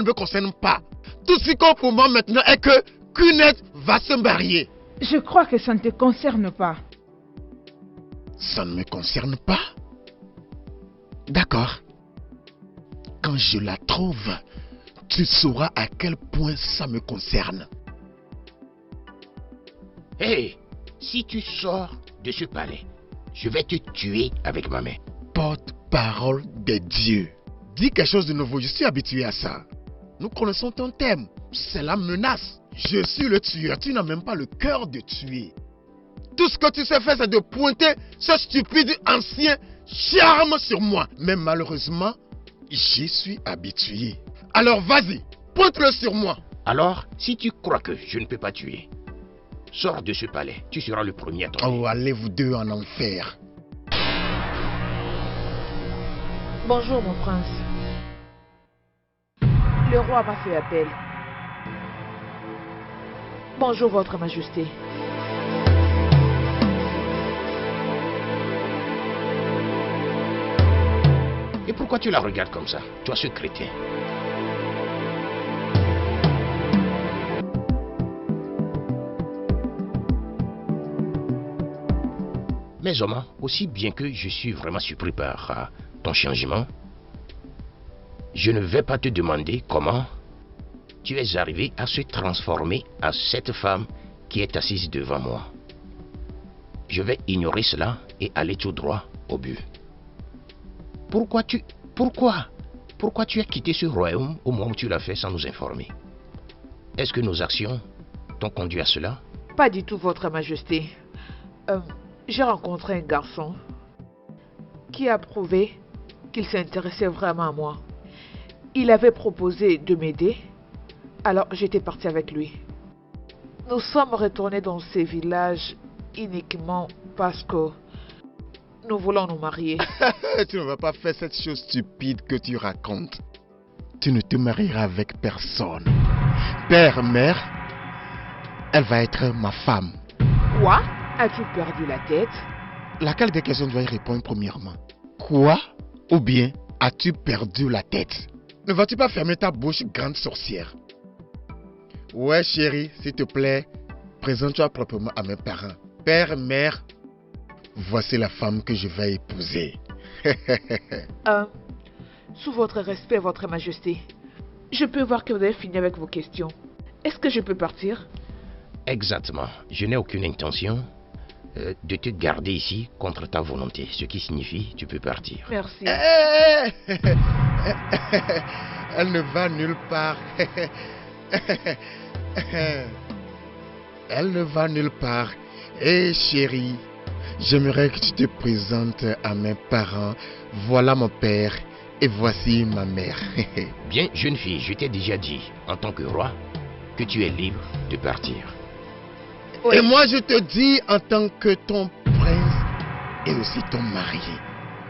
ne me concerne pas. Tout ce qui compte pour moi maintenant est que Kenneth va se marier. Je crois que ça ne te concerne pas. Ça ne me concerne pas? D'accord. Quand je la trouve, tu sauras à quel point ça me concerne. Hé, si tu sors de ce palais, je vais te tuer avec ma main. Porte-parole de Dieu. Dis quelque chose de nouveau, je suis habitué à ça. Nous connaissons ton thème, c'est la menace. Je suis le tueur, tu n'as même pas le cœur de tuer. Tout ce que tu sais faire, c'est de pointer ce stupide ancien charme sur moi. Mais malheureusement, j'y suis habitué. Alors vas-y, pointe-le sur moi. Alors, si tu crois que je ne peux pas tuer, sors de ce palais, tu seras le premier à tomber. Oh, allez vous deux en enfer. Bonjour mon prince. Le roi m'a fait appel. Bonjour votre majesté. Et pourquoi tu la regardes comme ça, toi ce chrétien? Mais Zoma, aussi bien que je suis vraiment surpris par ton changement, je ne vais pas te demander comment tu es arrivé à se transformer en cette femme qui est assise devant moi. Je vais ignorer cela et aller tout droit au but. Pourquoi tu as quitté ce royaume au moment où tu l'as fait sans nous informer? Est-ce que nos actions t'ont conduit à cela? Pas du tout, votre majesté. J'ai rencontré un garçon qui a prouvé qu'il s'intéressait vraiment à moi. Il avait proposé de m'aider, alors j'étais partie avec lui. Nous sommes retournés dans ces villages uniquement parce que nous voulons nous marier. Tu ne vas pas faire cette chose stupide que tu racontes. Tu ne te marieras avec personne. Père, mère, elle va être ma femme. Quoi? As-tu perdu la tête? Laquelle des questions dois y répondre premièrement? Quoi? Ou bien, as-tu perdu la tête? Ne vas-tu pas fermer ta bouche, grande sorcière? Ouais, chérie, s'il te plaît, présente-toi proprement à mes parents. Père, mère, voici la femme que je vais épouser. Sous votre respect, votre majesté, je peux voir que vous avez fini avec vos questions. Est-ce que je peux partir? Exactement. Je n'ai aucune intention de te garder ici contre ta volonté. Ce qui signifie tu peux partir. Merci. Elle ne va nulle part. Elle ne va nulle part. Eh chérie, j'aimerais que tu te présentes à mes parents. Voilà mon père et voici ma mère. Bien, jeune fille, je t'ai déjà dit, en tant que roi, que tu es libre de partir. Oui. Et moi je te dis en tant que ton prince et aussi ton mari,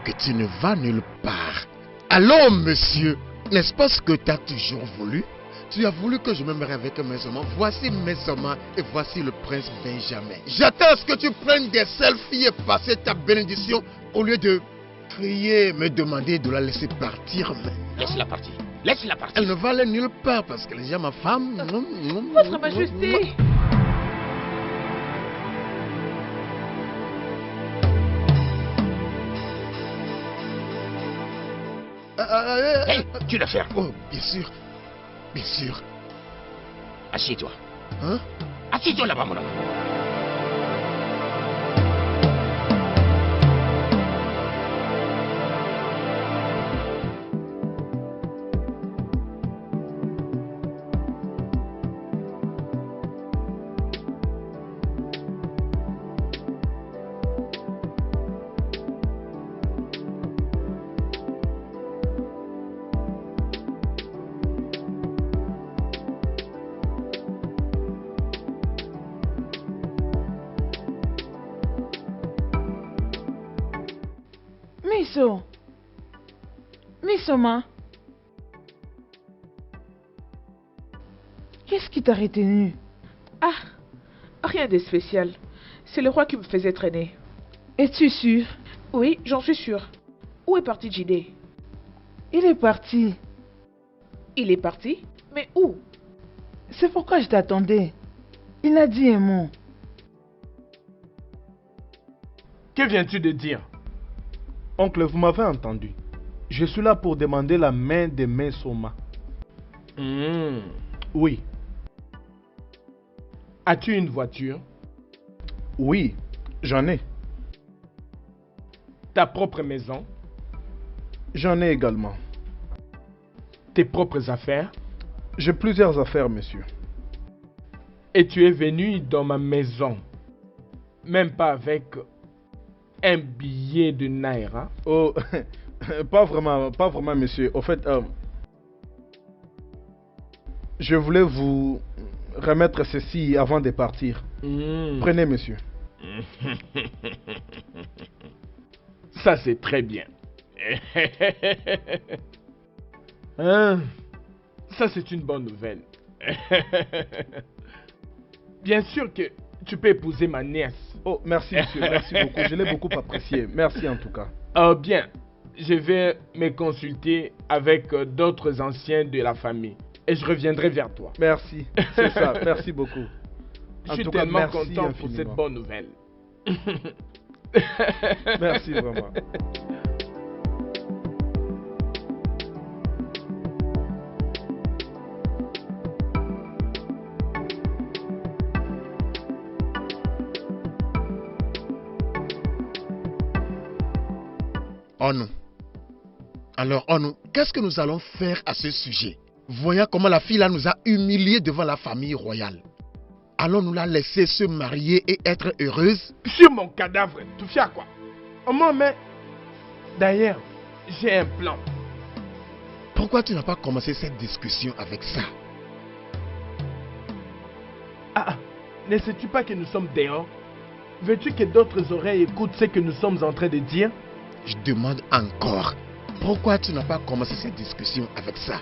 que tu ne vas nulle part. Allons monsieur, n'est-ce pas ce que tu as toujours voulu? Tu as voulu que je me marie avec mes amants. Voici mes amants et voici le prince Benjamin. J'attends à ce que tu prennes des selfies et passer ta bénédiction au lieu de crier, me demander de la laisser partir. Laisse-la partir. Laisse-la partir. Elle ne va aller nulle part parce qu'elle est déjà ma femme. Votre majesté. Hey, tu la fermes. Oh, bien sûr. Bien sûr. Assieds-toi. Hein? Assieds-toi là-bas, mon ami. Misoma, qu'est-ce qui t'a retenu? Ah, rien de spécial. C'est le roi qui me faisait traîner. Es-tu sûr? Oui, j'en suis sûre. Où est parti JD? Il est parti. Il est parti? Mais où? C'est pourquoi je t'attendais. Il n'a dit un mot. Que viens-tu de dire? Oncle, vous m'avez entendu. Je suis là pour demander la main de Mesoma. Oui. As-tu une voiture? Oui, j'en ai. Ta propre maison? J'en ai également. Tes propres affaires? J'ai plusieurs affaires, monsieur. Et tu es venu dans ma maison, même pas avec un billet de Naira? Oh, pas vraiment, monsieur. Au fait, je voulais vous remettre ceci avant de partir. Prenez, monsieur. Ça, c'est très bien. Ça, c'est une bonne nouvelle. Bien sûr que tu peux épouser ma nièce. Oh, merci, monsieur. Merci beaucoup. Je l'ai beaucoup apprécié. Merci en tout cas. Bien. Je vais me consulter avec d'autres anciens de la famille. Et je reviendrai vers toi. Merci. C'est ça. Merci beaucoup. Je suis tellement content pour cette bonne nouvelle. Merci vraiment. Oh non. Alors, oh non, qu'est-ce que nous allons faire à ce sujet? Voyons comment la fille là nous a humiliés devant la famille royale. Allons-nous la laisser se marier et être heureuse? Sur mon cadavre, tu fais à quoi? Oh non, mais... D'ailleurs, j'ai un plan. Pourquoi tu n'as pas commencé cette discussion avec ça? Ah, ne sais-tu pas que nous sommes dehors? Veux-tu que d'autres oreilles écoutent ce que nous sommes en train de dire? Je demande encore, pourquoi tu n'as pas commencé cette discussion avec ça?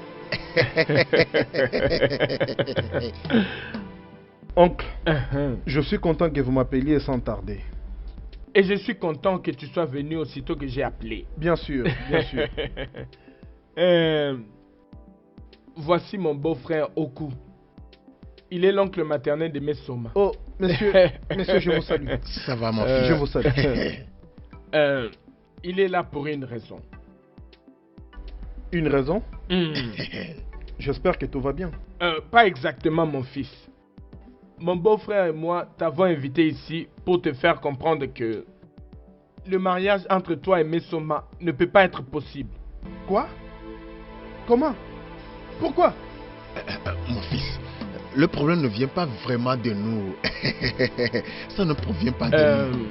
Oncle, je suis content que vous m'appeliez sans tarder. Et je suis content que tu sois venu aussitôt que j'ai appelé. Bien sûr, bien sûr. Voici mon beau-frère Oku. Il est l'oncle maternel de Mesoma. Oh, monsieur, monsieur, je vous salue. Ça va, mon fils. Je vous salue. Il est là pour une raison. Une raison? J'espère que tout va bien. Pas exactement, mon fils. Mon beau-frère et moi t'avons invité ici pour te faire comprendre que le mariage entre toi et Mesoma ne peut pas être possible. Quoi? Comment? Pourquoi? Mon fils, le problème ne vient pas vraiment de nous. Ça ne provient pas de nous.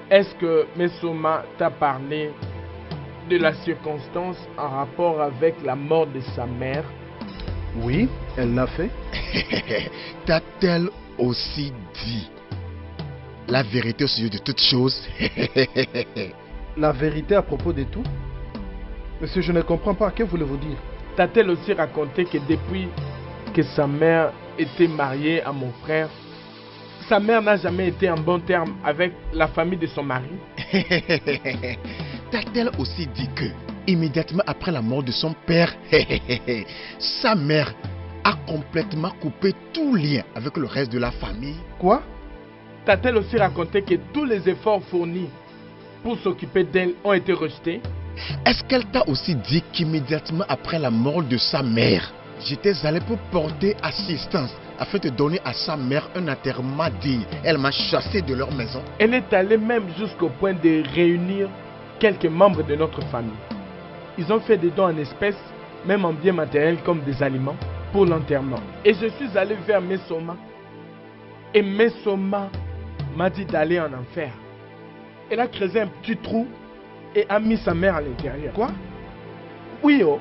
Est-ce que Mesoma t'a parlé de la circonstance en rapport avec la mort de sa mère? Oui, elle l'a fait. T'a-t-elle aussi dit la vérité au sujet de toutes choses? La vérité à propos de tout? Monsieur, je ne comprends pas. Que voulez-vous dire? T'a-t-elle aussi raconté que depuis que sa mère était mariée à mon frère, sa mère n'a jamais été en bon terme avec la famille de son mari? T'a-t-elle aussi dit que, immédiatement après la mort de son père, sa mère a complètement coupé tout lien avec le reste de la famille? Quoi? T'a-t-elle aussi raconté que tous les efforts fournis pour s'occuper d'elle ont été rejetés? Est-ce qu'elle t'a aussi dit qu'immédiatement après la mort de sa mère, j'étais allé pour porter assistance afin de donner à sa mère un enterrement digne? Elle m'a chassé de leur maison. Elle est allée même jusqu'au point de réunir quelques membres de notre famille. Ils ont fait des dons en espèces, même en biens matériels comme des aliments, pour l'enterrement. Et je suis allé vers Mesoma. Et Mesoma m'a dit d'aller en enfer. Elle a creusé un petit trou et a mis sa mère à l'intérieur. Quoi? Oui, oh.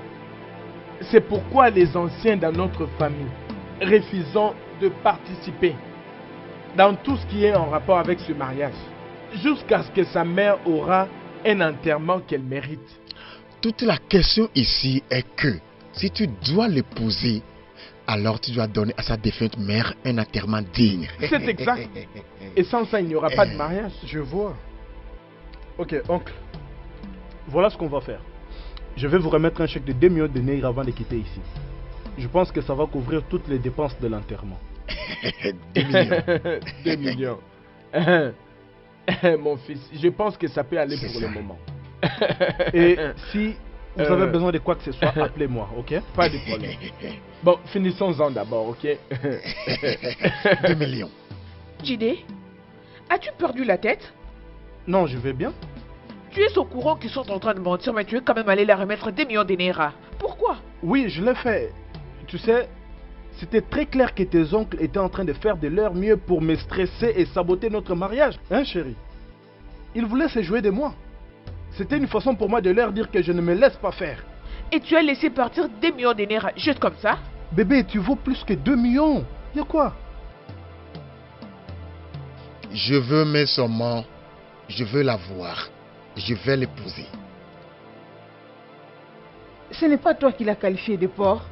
C'est pourquoi les anciens dans notre famille refusons de participer dans tout ce qui est en rapport avec ce mariage, jusqu'à ce que sa mère aura un enterrement qu'elle mérite. Toute la question ici est que si tu dois l'épouser, alors tu dois donner à sa défunte mère un enterrement digne. C'est exact. Et sans ça, il n'y aura pas de mariage. Je vois. Ok, oncle. Voilà ce qu'on va faire. Je vais vous remettre un chèque de 2 millions de naira avant de quitter ici. Je pense que ça va couvrir toutes les dépenses de l'enterrement. 2 millions. 2 millions. Mon fils, je pense que ça peut aller pour le moment. Et si vous avez besoin de quoi que ce soit, appelez-moi, ok? Pas de problème. Bon, finissons-en d'abord, ok? 2 millions. Jide, as-tu perdu la tête? Non, je vais bien. Tu es au courant qu'ils sont en train de mentir, mais tu es quand même allé leur remettre 2 millions de naira. Pourquoi? Oui, je l'ai fait. Tu sais, c'était très clair que tes oncles étaient en train de faire de leur mieux pour me stresser et saboter notre mariage. Hein, chérie? Ils voulaient se jouer de moi. C'était une façon pour moi de leur dire que je ne me laisse pas faire. Et tu as laissé partir 2 millions de naira juste comme ça? Bébé, tu vaux plus que 2 millions. Y'a quoi? Je veux mes saumons. Je veux la voir. Je vais l'épouser. Ce n'est pas toi qui l'as qualifié de porc.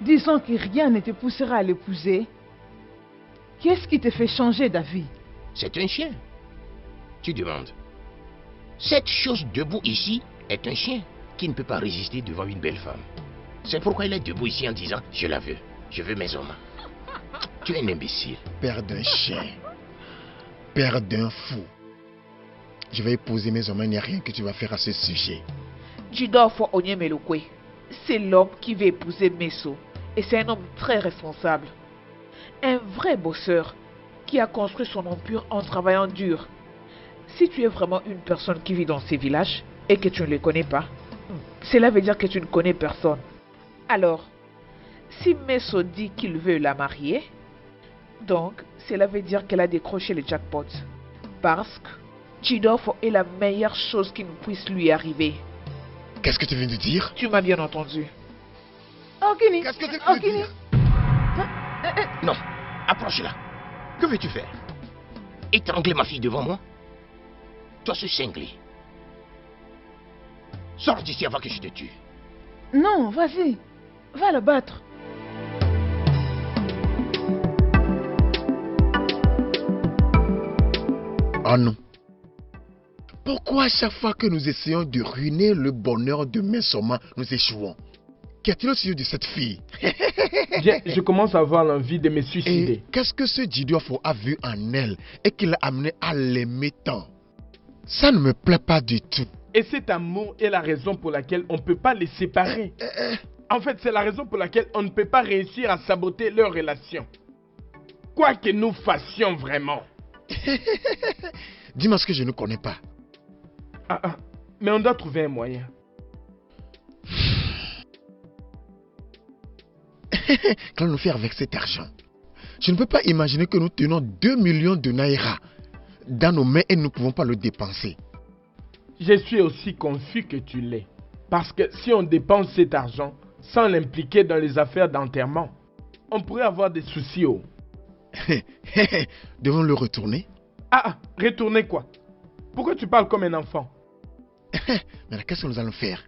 Disons que rien ne te poussera à l'épouser. Qu'est-ce qui te fait changer d'avis? C'est un chien. Tu demandes. Cette chose debout ici est un chien qui ne peut pas résister devant une belle femme. C'est pourquoi il est debout ici en disant « Je la veux. Je veux mes hommes. » Tu es un imbécile. Père d'un chien. Père d'un fou. Je vais épouser mes hommes, il n'y a rien que tu vas faire à ce sujet. Jidofo Onyemelokwe, c'est l'homme qui veut épouser Meso. Et c'est un homme très responsable. Un vrai bosseur qui a construit son empire en travaillant dur. Si tu es vraiment une personne qui vit dans ces villages et que tu ne les connais pas, cela veut dire que tu ne connais personne. Alors, si Meso dit qu'il veut la marier, donc cela veut dire qu'elle a décroché le jackpot. Parce que Jidofo est la meilleure chose qui ne puisse lui arriver. Qu'est-ce que tu viens de dire? Tu m'as bien entendu. Okini, Qu'est-ce que tu viens de Okini. dire? Non, approche-la. Que veux-tu faire? Étrangler ma fille devant moi? Toi, ce cinglé. Sors d'ici avant que je te tue. Non, vas-y. Va la battre. Oh non. Pourquoi à chaque fois que nous essayons de ruiner le bonheur de Mensoma, nous échouons? Qu'y a-t-il au sujet de cette fille? Je commence à avoir l'envie de me Et suicider. qu'est-ce que ce Jidiofo a vu en elle et qui l'a amené à l'aimer tant? Ça ne me plaît pas du tout. Et cet amour est la raison pour laquelle on ne peut pas les séparer. En fait, c'est la raison pour laquelle on ne peut pas réussir à saboter leur relation. Quoi que nous fassions vraiment. Dis-moi ce que je ne connais pas. Mais on doit trouver un moyen. Qu'allons-nous faire avec cet argent? Je ne peux pas imaginer que nous tenons 2 millions de naira dans nos mains et nous ne pouvons pas le dépenser. Je suis aussi confus que tu l'es. Parce que si on dépense cet argent sans l'impliquer dans les affaires d'enterrement, on pourrait avoir des soucis. Devons le retourner? Retourner quoi? Pourquoi tu parles comme un enfant? Mais qu'est-ce que nous allons faire?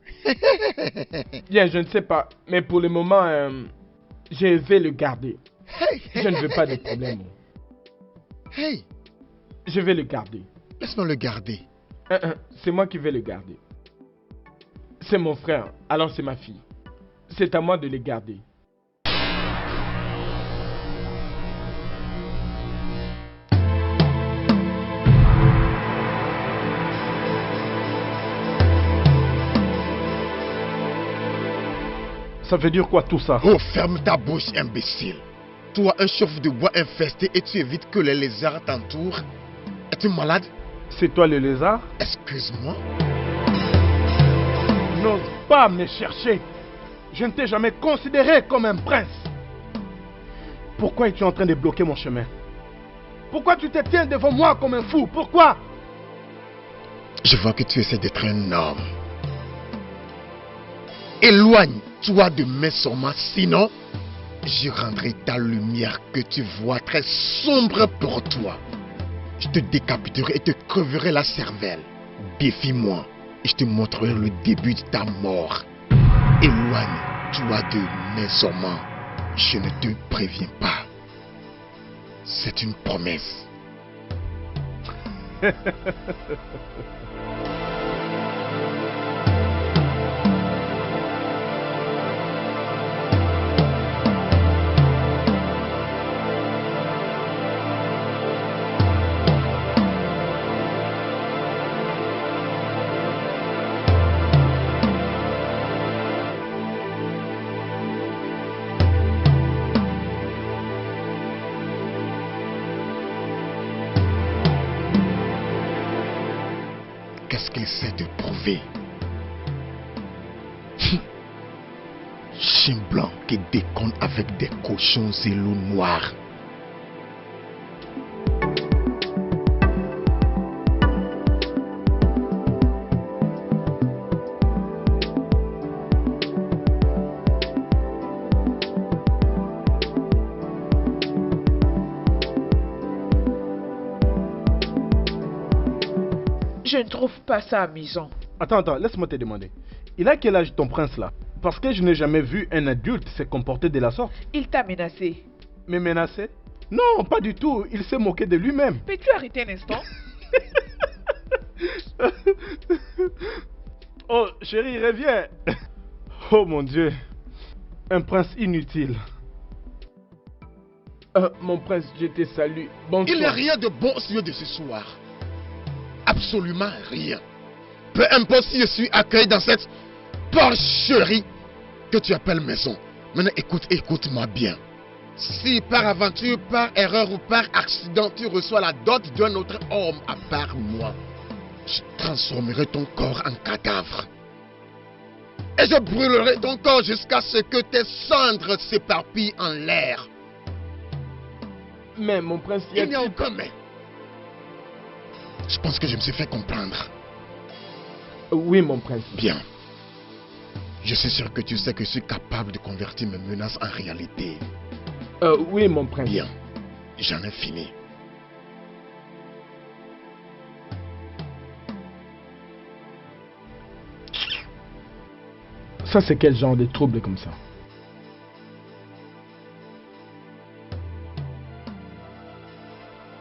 Bien, je ne sais pas. Mais pour le moment, je vais le garder. Je ne veux pas de problème. Hey, Je vais le garder. laisse-moi le garder. C'est moi qui vais le garder. C'est mon frère, alors c'est ma fille. C'est à moi de les garder. Ça veut dire quoi tout ça? Oh, ferme ta bouche, imbécile. Toi, un chauffe de bois infesté et tu évites que les lézards t'entourent. Es-tu malade? C'est toi le lézard? Excuse-moi. N'ose pas me chercher. Je ne t'ai jamais considéré comme un prince. Pourquoi es-tu en train de bloquer mon chemin? Pourquoi tu te tiens devant moi comme un fou? Pourquoi? Je vois que tu essaies d'être un homme. Éloigne-toi de Mensoma, sinon je rendrai ta lumière que tu vois très sombre pour toi. Je te décapiterai et te creverai la cervelle. Défie-moi et je te montrerai le début de ta mort. Éloigne-toi de Mensoma. Je ne te préviens pas. C'est une promesse. essaie de prouver. Chien blanc qui déconne avec des cochons et loups noirs. Je ne trouve pas ça amusant. Attends, laisse-moi te demander. Il a quel âge ton prince là? Parce que je n'ai jamais vu un adulte se comporter de la sorte. Il t'a menacé. Me menacer? Non, pas du tout. Il s'est moqué de lui-même. Peux-tu arrêter un instant? Oh, chérie, reviens. Oh mon Dieu. Un prince inutile. Mon prince, je te salue. Bonsoir. Il n'y a rien de bon aux yeux de ce soir. Absolument rien. Peu importe si je suis accueilli dans cette porcherie que tu appelles maison. Maintenant, écoute-moi bien. Si par aventure, par erreur ou par accident, tu reçois la dot d'un autre homme à part moi, je transformerai ton corps en cadavre. Et je brûlerai ton corps jusqu'à ce que tes cendres s'éparpillent en l'air. Mais mon prince, Il n'y a aucun mais. Je pense que je me suis fait comprendre. Oui, mon prince. Bien. Je suis sûr que tu sais que je suis capable de convertir mes menaces en réalité. Oui, mon prince. Bien. J'en ai fini. Ça, c'est quel genre de trouble comme ça?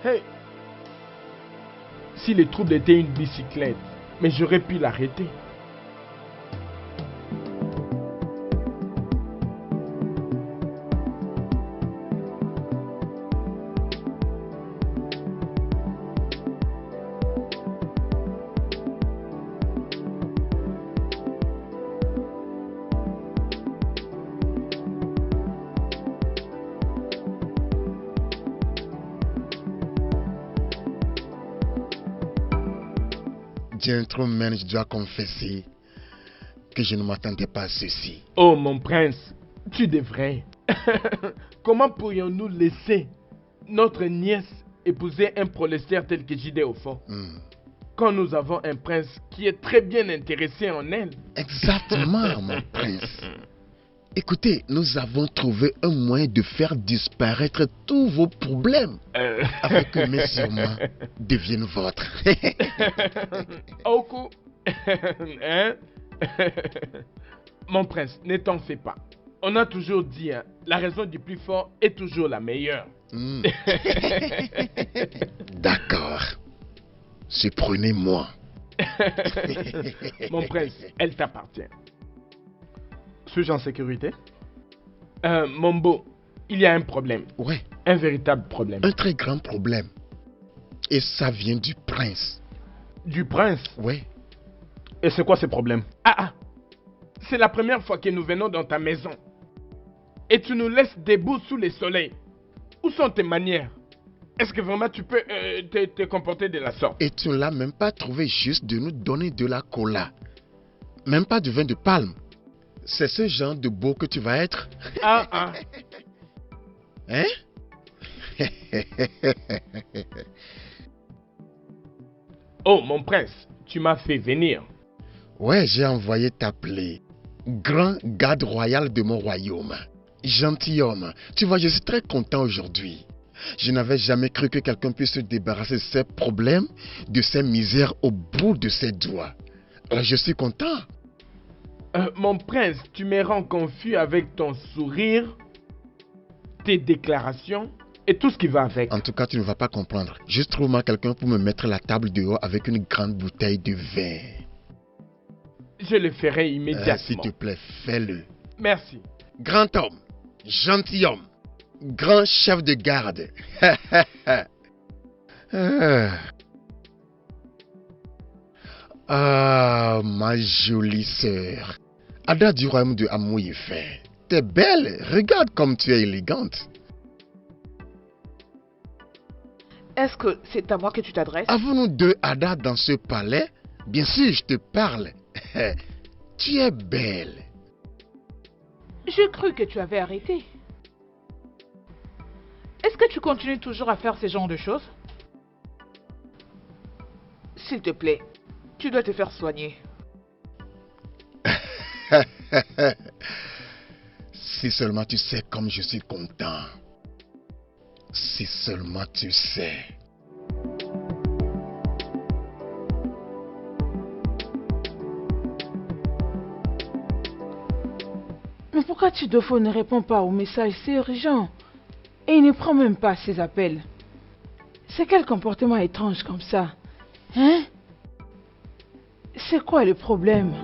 Hey! Si le trouble était une bicyclette, mais j'aurais pu l'arrêter. Gentleman, je dois confesser que je ne m'attendais pas à ceci. Oh mon prince, tu devrais. Comment pourrions-nous laisser notre nièce épouser un prolestaire tel que J.D. Offo quand nous avons un prince qui est très bien intéressé en elle? Exactement, mon prince. Écoutez, nous avons trouvé un moyen de faire disparaître tous vos problèmes afin que mes surments deviennent vôtres. Oko, hein? Mon prince, ne t'en fais pas. On a toujours dit, hein, la raison du plus fort est toujours la meilleure. D'accord. Surprenez-moi. Mon prince, elle t'appartient. Suis-je en sécurité? Mon beau, il y a un problème. Ouais. Un véritable problème. Un très grand problème. Et ça vient du prince. Du prince? Ouais. Et c'est quoi ce problème? C'est la première fois que nous venons dans ta maison. Et tu nous laisses debout sous le soleil. Où sont tes manières? Est-ce que vraiment tu peux te comporter de la sorte? Et tu ne l'as même pas trouvé juste de nous donner de la cola. Même pas du vin de palme. C'est ce genre de beau que tu vas être. Hein? Oh, mon prince, tu m'as fait venir. Ouais, j'ai envoyé t'appeler. Grand garde royal de mon royaume. Gentilhomme, tu vois, je suis très content aujourd'hui. Je n'avais jamais cru que quelqu'un puisse se débarrasser de ses problèmes, de ses misères au bout de ses doigts. Alors, je suis content. Mon prince, tu me rends confus avec ton sourire, tes déclarations et tout ce qui va avec. En tout cas, tu ne vas pas comprendre. Juste trouve-moi quelqu'un pour me mettre la table dehors avec une grande bouteille de vin. Je le ferai immédiatement. S'il te plaît, fais-le. Merci. Grand homme, gentilhomme, grand chef de garde. Ah, ma jolie sœur. Ada du royaume de Amouifé. T'es belle, regarde comme tu es élégante. Est-ce que c'est à moi que tu t'adresses? Avons-nous deux Ada dans ce palais? Bien sûr, je te parle. Tu es belle. J'ai cru que tu avais arrêté. Est-ce que tu continues toujours à faire ce genre de choses? S'il te plaît, tu dois te faire soigner. Si seulement tu sais comme je suis content. Si seulement tu sais. Mais pourquoi Tudofo ne répond pas aux messages? C'est urgent. Et il ne prend même pas ses appels. C'est quel comportement étrange comme ça? Hein? C'est quoi le problème?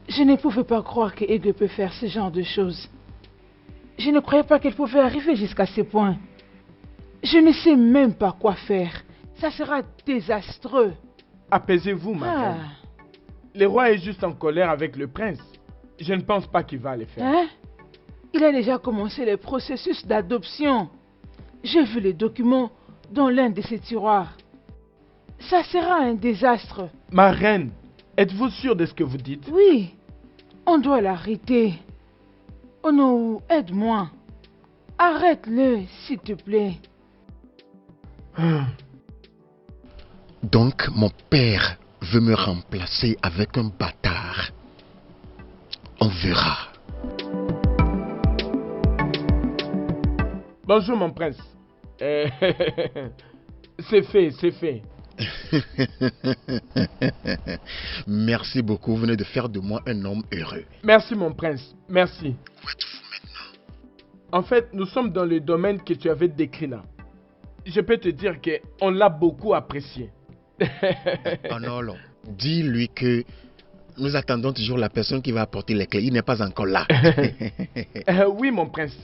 Je ne pouvais pas croire que Ege peut faire ce genre de choses. Je ne croyais pas qu'elle pouvait arriver jusqu'à ce point. Je ne sais même pas quoi faire. Ça sera désastreux. Apaisez-vous, ma reine. Le roi est juste en colère avec le prince. Je ne pense pas qu'il va le faire. Hein? Il a déjà commencé le processus d'adoption. J'ai vu les documents dans l'un de ses tiroirs. Ça sera un désastre. Ma reine, êtes-vous sûre de ce que vous dites? Oui, on doit l'arrêter. Oh non, aide-moi. Arrête-le, s'il te plaît. Donc, mon père veut me remplacer avec un bâtard. On verra. Bonjour, mon prince. C'est fait, c'est fait. Merci beaucoup. Vous venez de faire de moi un homme heureux. Merci, mon prince. Merci. Où êtes-vous maintenant? En fait, nous sommes dans le domaine que tu avais décrit là. Je peux te dire qu'on l'a beaucoup apprécié. Oh non, non. Dis-lui que nous attendons toujours la personne qui va apporter les clés. Il n'est pas encore là. Oui, mon prince.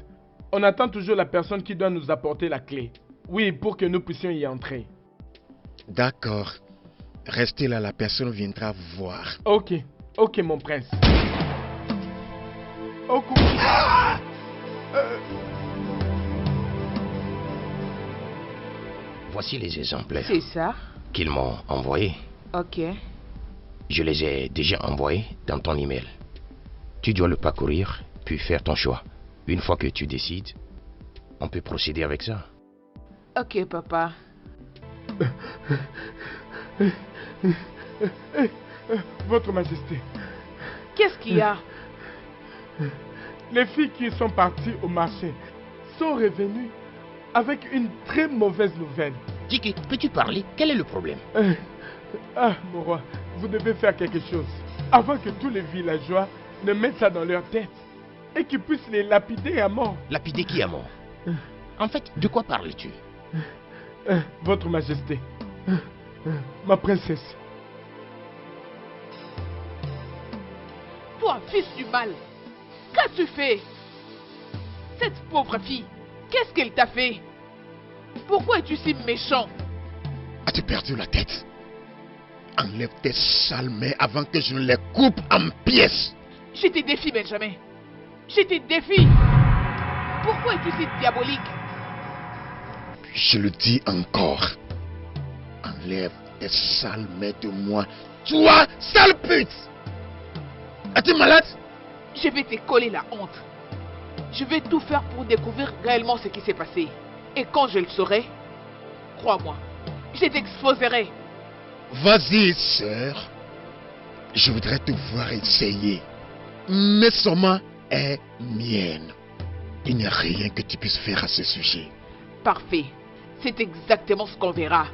On attend toujours la personne qui doit nous apporter la clé. Oui, pour que nous puissions y entrer. D'accord. Restez là, la personne viendra vous voir. Ok, ok, mon prince. Oh, coucou. Voici les exemplaires C'est ça? qu'ils m'ont envoyés. Ok. Je les ai déjà envoyés dans ton email. Tu dois le parcourir, puis faire ton choix. Une fois que tu décides, on peut procéder avec ça. Ok, papa. Votre Majesté, Qu'est-ce qu'il y a? les filles qui sont parties au marché sont revenues avec une très mauvaise nouvelle. Diki, peux-tu parler? Quel est le problème? Ah, mon roi, vous devez faire quelque chose avant que tous les villageois ne mettent ça dans leur tête et qu'ils puissent les lapider à mort. Lapider qui à mort? En fait, de quoi parles-tu? Votre Majesté, ma princesse. Toi, fils du mal, qu'as-tu fait? Cette pauvre fille, qu'est-ce qu'elle t'a fait? Pourquoi es-tu si méchant? As-tu perdu la tête? Enlève tes sales mains avant que je ne les coupe en pièces. Je te défie, Benjamin. Je te défie. Pourquoi es-tu si diabolique? Je le dis encore. Enlève tes sales mains de moi. Toi, sale pute! Es-tu malade? Je vais te coller la honte. Je vais tout faire pour découvrir réellement ce qui s'est passé. Et quand je le saurai, crois-moi, je t'exposerai. Vas-y, sœur. Je voudrais te voir essayer. Mais seulement est mienne. Il n'y a rien que tu puisses faire à ce sujet. Parfait. C'est exactement ce qu'on verra.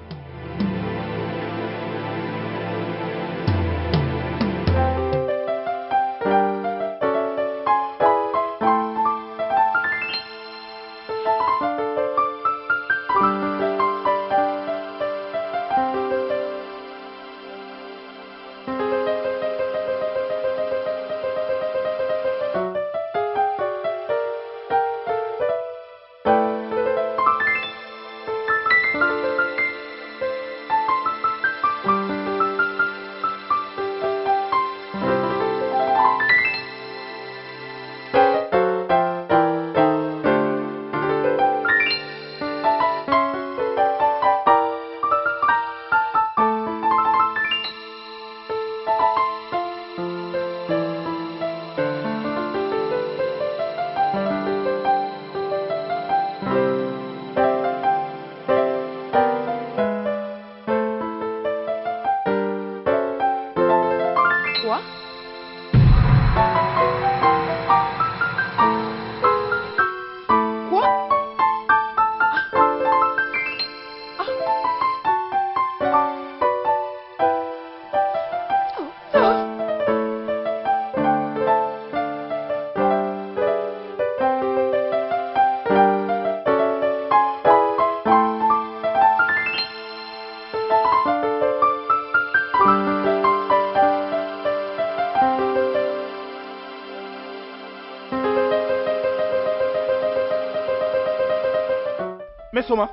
Mais Soma,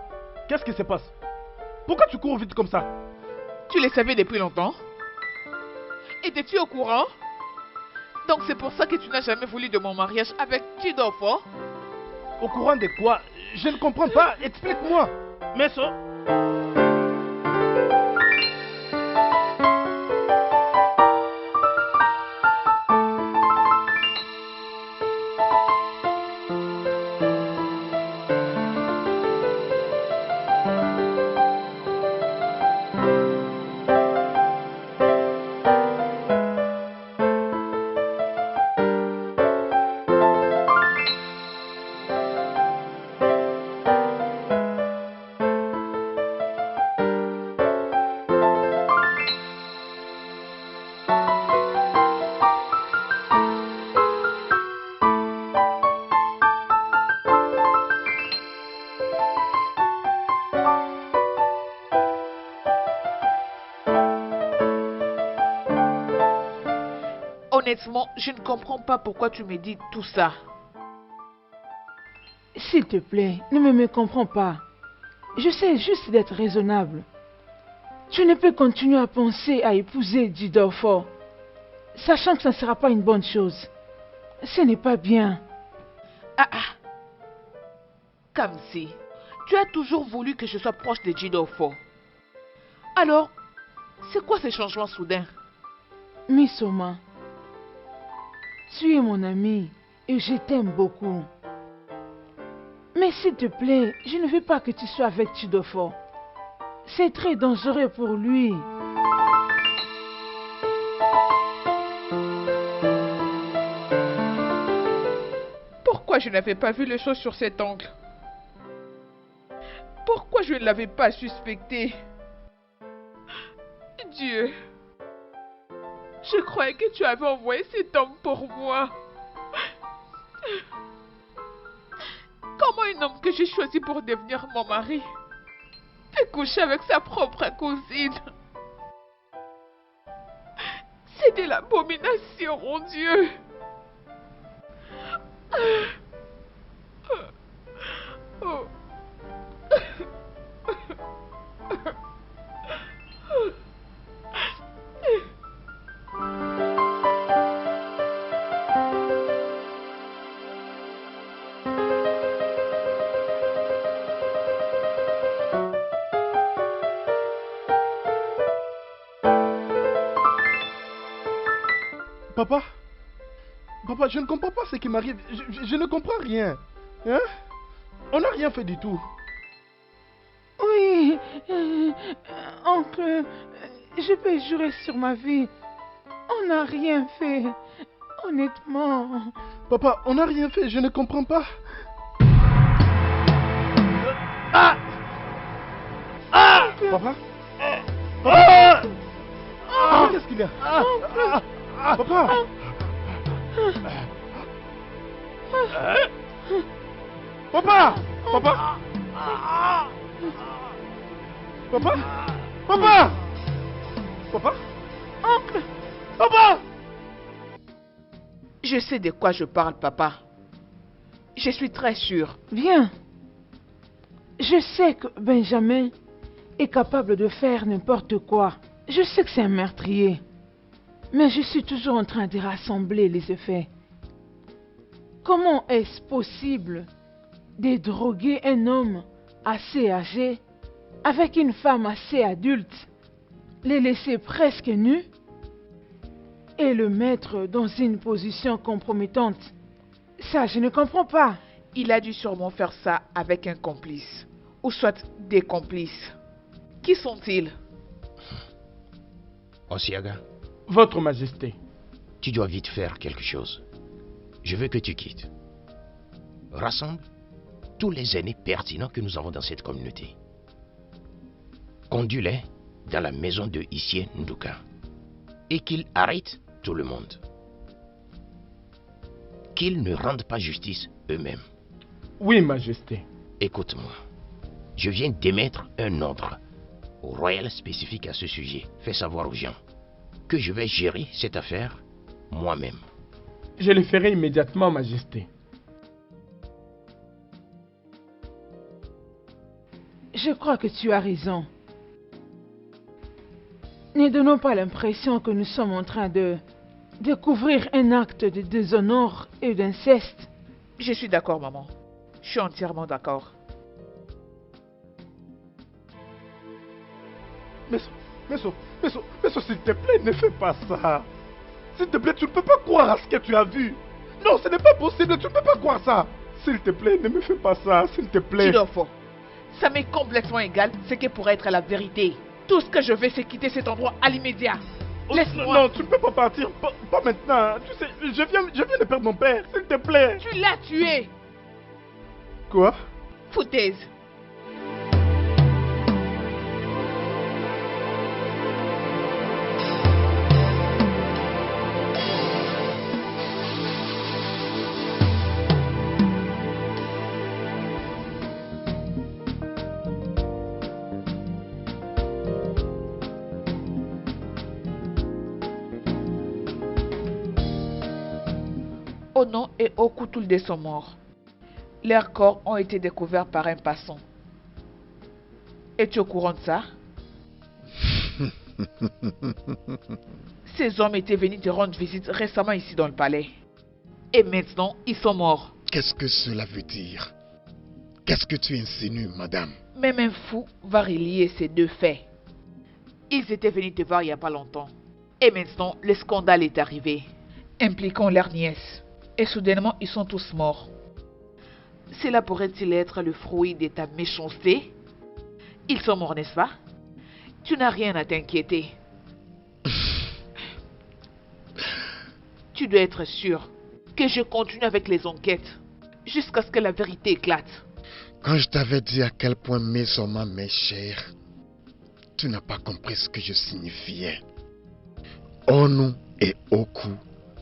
qu'est-ce qui se passe? Pourquoi tu cours vite comme ça? Tu le savais depuis longtemps? Étais-tu au courant? Donc c'est pour ça que tu n'as jamais voulu de mon mariage avec Tidofo? Au courant de quoi? Je ne comprends pas. Explique-moi. Mais Honnêtement, je ne comprends pas pourquoi tu me dis tout ça. S'il te plaît, ne me comprends pas. Je sais juste d'être raisonnable. Tu ne peux continuer à penser à épouser Didorfo, sachant que ça ne sera pas une bonne chose. Ce n'est pas bien. Kamsi, tu as toujours voulu que je sois proche de Didorfo. Alors, c'est quoi ces changements soudains? Misoma, tu es mon ami et je t'aime beaucoup. Mais s'il te plaît, je ne veux pas que tu sois avec Tidofo. C'est très dangereux pour lui. Pourquoi je n'avais pas vu les choses sur cet angle? Pourquoi je ne l'avais pas suspecté? Dieu, je croyais que tu avais envoyé cet homme pour moi. Comment un homme que j'ai choisi pour devenir mon mari peut coucher avec sa propre cousine? C'est de l'abomination, mon Dieu. Oh. Papa, je ne comprends pas ce qui m'arrive. Je ne comprends rien. Hein? On n'a rien fait du tout. Oui, oncle, je peux jurer sur ma vie. On n'a rien fait. Honnêtement. Papa, on n'a rien fait, je ne comprends pas. Papa? Papa? Qu'est-ce qu'il y a? Papa? Papa? Papa? Papa? Papa? Papa? Oncle! Papa? Je sais de quoi je parle, papa. Je suis très sûre. Viens. Je sais que Benjamin est capable de faire n'importe quoi. Je sais que c'est un meurtrier. Mais je suis toujours en train de rassembler les effets. Comment est-ce possible de droguer un homme assez âgé avec une femme assez adulte, les laisser presque nus et le mettre dans une position compromettante? Ça, je ne comprends pas. Il a dû sûrement faire ça avec un complice, ou soit des complices. Qui sont-ils? Osiaga, Votre Majesté. tu dois vite faire quelque chose. Je veux que tu quittes. Rassemble tous les aînés pertinents que nous avons dans cette communauté. Conduis-les dans la maison de Issien Nduka et qu'ils arrêtent tout le monde. Qu'ils ne rendent pas justice eux-mêmes. Oui, Majesté. Écoute-moi. Je viens d'émettre un ordre au royal spécifique à ce sujet. Fais savoir aux gens que je vais gérer cette affaire moi-même. Je le ferai immédiatement, Majesté. Je crois que tu as raison. Ne donnons pas l'impression que nous sommes en train de découvrir un acte de déshonneur et d'inceste. Je suis d'accord, maman. Je suis entièrement d'accord. Mais s'il te plaît, ne fais pas ça. S'il te plaît, tu ne peux pas croire à ce que tu as vu. Non, ce n'est pas possible, tu ne peux pas croire ça. S'il te plaît, ne me fais pas ça, s'il te plaît. Jidorfo, ça m'est complètement égal ce qui pourrait être la vérité. Tout ce que je veux, c'est quitter cet endroit à l'immédiat. Laisse-moi. Non, tu ne peux pas partir, pas maintenant. Tu sais, je viens de perdre mon père, s'il te plaît. Tu l'as tué. Quoi? Foutaise. Ono et Oku tous les deux sont morts. Leurs corps ont été découverts par un passant. Es-tu au courant de ça? Ces hommes étaient venus te rendre visite récemment ici dans le palais. Et maintenant, ils sont morts. Qu'est-ce que cela veut dire? Qu'est-ce que tu insinues, madame? Même un fou va relier ces deux faits. Ils étaient venus te voir il n'y a pas longtemps. Et maintenant, le scandale est arrivé, impliquant leur nièce. Et soudainement, ils sont tous morts. Cela pourrait-il être le fruit de ta méchanceté? Ils sont morts, n'est-ce pas? Tu n'as rien à t'inquiéter. Tu dois être sûr que je continue avec les enquêtes jusqu'à ce que la vérité éclate. Quand je t'avais dit à quel point Mesoma m'est chère, tu n'as pas compris ce que je signifiais. Onu et Oku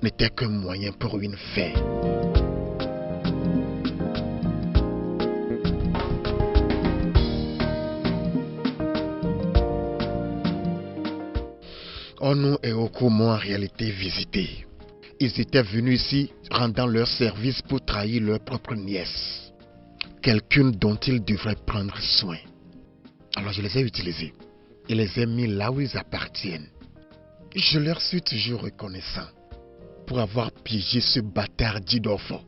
n'étaient qu'un moyen pour une fin. Onu et Oku m'ont en réalité visité. Ils étaient venus ici rendant leur service pour trahir leur propre nièce. Quelqu'un dont ils devraient prendre soin. Alors je les ai utilisés et les ai mis là où ils appartiennent. Je leur suis toujours reconnaissant pour avoir piégé ce bâtard Jidorfo.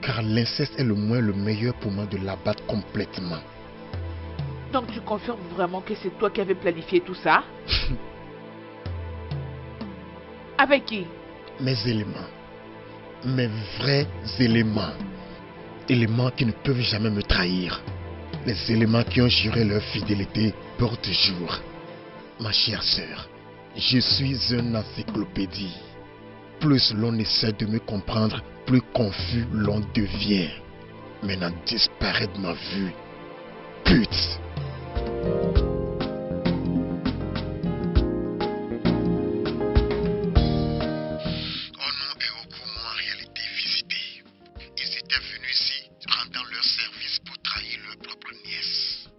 Car l'inceste est le moins le meilleur pour moi de l'abattre complètement. Donc tu confirmes vraiment que c'est toi qui avais planifié tout ça? Avec qui? Mes éléments. Mes vrais éléments. Éléments qui ne peuvent jamais me trahir. Les éléments qui ont juré leur fidélité pour toujours. Ma chère sœur, je suis une encyclopédie. Plus l'on essaie de me comprendre, plus confus l'on devient. Maintenant disparaît de ma vue. Pute! Ono et Oku m'ont en réalité visité. Ils étaient venus ici rendant leur service pour trahir leur propre nièce.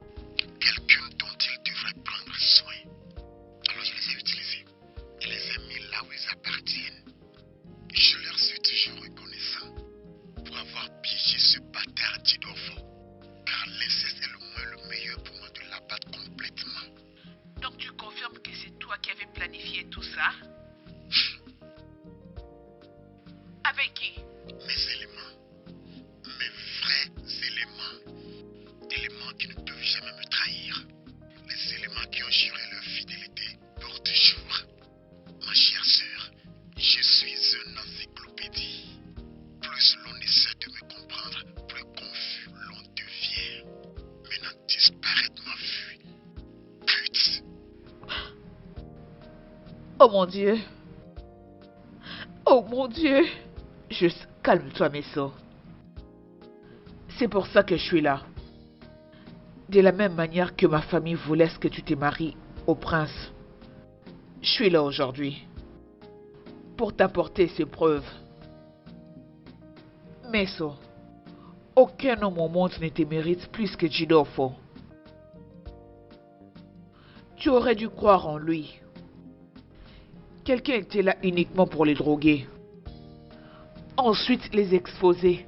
Quelqu'un dont ils devraient prendre soin. Alors je les ai utilisés et les ai mis là où ils appartiennent. Je leur suis toujours reconnaissant pour avoir piégé ce bâtard Jidorfo. Car l'inceste est le moins le meilleur pour moi de l'abattre complètement. Donc tu confirmes que c'est toi qui avais planifié tout ça? Avec qui? Mes éléments. Mes vrais éléments. Éléments qui ne peuvent jamais me trahir. Les éléments qui ont juré leur fidélité pour toujours. Ma chère sœur, je suis une encyclopédie. Plus l'on essaie de me comprendre, plus confus l'on devient. Maintenant disparaît de ma vue. Pute! Oh mon Dieu. Oh mon Dieu. Juste calme-toi, Meso. C'est pour ça que je suis là. De la même manière que ma famille voulait que tu te maries au prince. Je suis là aujourd'hui. Pour t'apporter ces preuves. Meso, aucun homme au monde ne te mérite plus que Jidorfo. Tu aurais dû croire en lui. Quelqu'un était là uniquement pour les droguer. Ensuite les exposer.